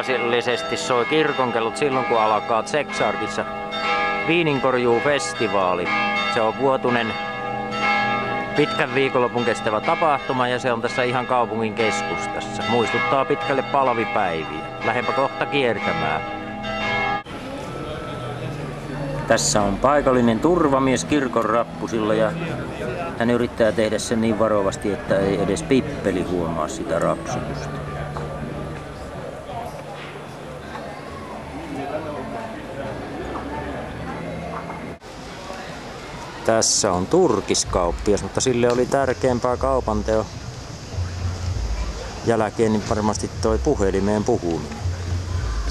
tavanomaisesti soi kirkonkellot silloin, kun alkaa Tseksarkissa viininkorjuufestivaali. Se on vuotuinen pitkän viikonlopun kestävä tapahtuma ja se on tässä ihan kaupungin keskustassa. Muistuttaa pitkälle palvipäiviä. Lähdepä kohta kiertämään. Tässä on paikallinen turvamies kirkon rappusilla ja hän yrittää tehdä sen niin varovasti, että ei edes pippeli huomaa sitä rapsutusta. Tässä on turkiskauppias, mutta sille oli tärkeämpää kaupanteon jälkeen niin varmasti toi puhelimeen puhuminen.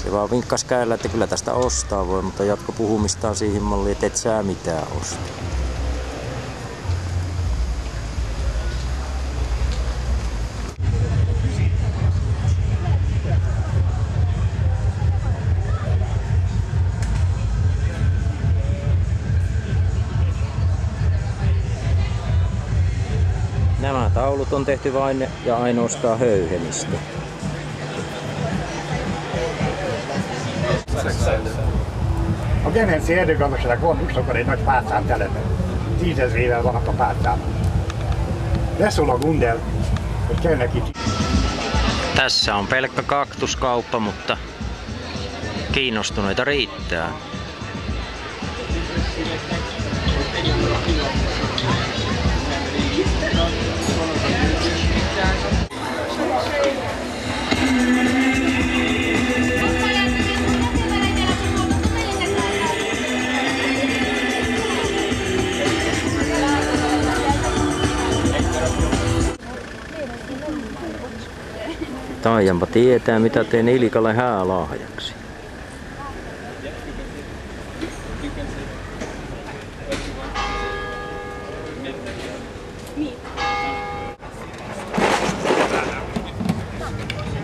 Se vaan vinkkas kädellä, että kyllä tästä ostaa voi, mutta jatko puhumistaan siihen malliin, että et sä mitään osta. Nämä taulut on tehty vain ja ainoastaan höyhenistä. Okej, men ser du kommer sådär konduksokko, niin noit päästään tälle tiisesriivellä vanhappa päästään. Tässä ollaan kundel, että käynäkin. Tässä on pelkkä kaktuskauppa, mutta kiinnostuneita riittää. Taijanpa tietää, mitä teen Ilikalle häälahjaksi.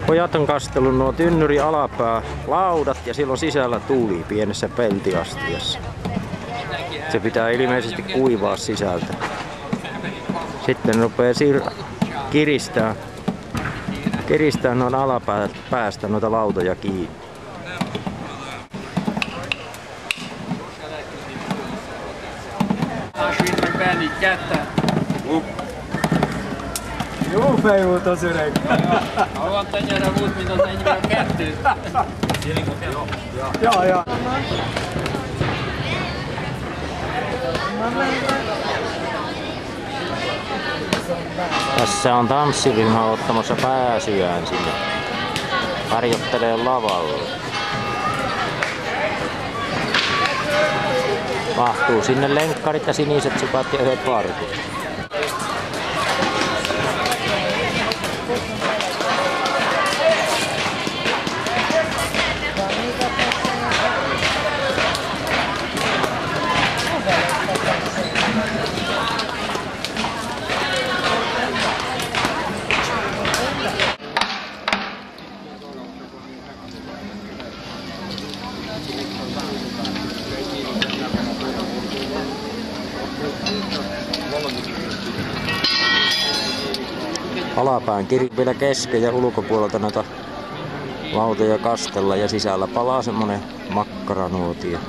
Pojat on kastellut nuo tynnyri alapää laudat ja silloin sisällä tuli pienessä peltiastiassa. Se pitää ilmeisesti kuivaa sisältä. Sitten rupeaa kiristää noin alapäästä noita lautoja kiinni. Jo, päivä tosi reikka. Haluan tänne muut, mitä on tänne kätty. Joo. Tässä on tanssiryhmä ottamassa pääsyään sinne. Harjoittelee lavalle. Mahtuu sinne lenkkarit ja siniset sukat ja yhdet vartut. Alapään kiri vielä kesken ja ulkopuolelta noita lautoja kastella ja sisällä palaa semmonen makkaranuotio.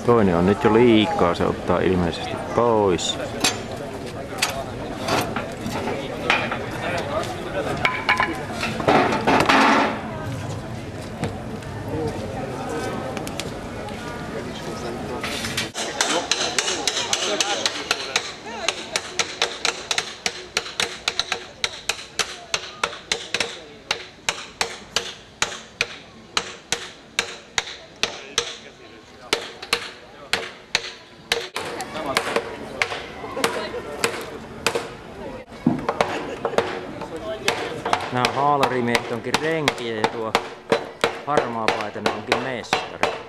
Toinen on nyt jo liikaa, se ottaa ilmeisesti pois. Nämä haalarimiehet onkin renkiä ja tuo harmaapaitainen onkin mestari.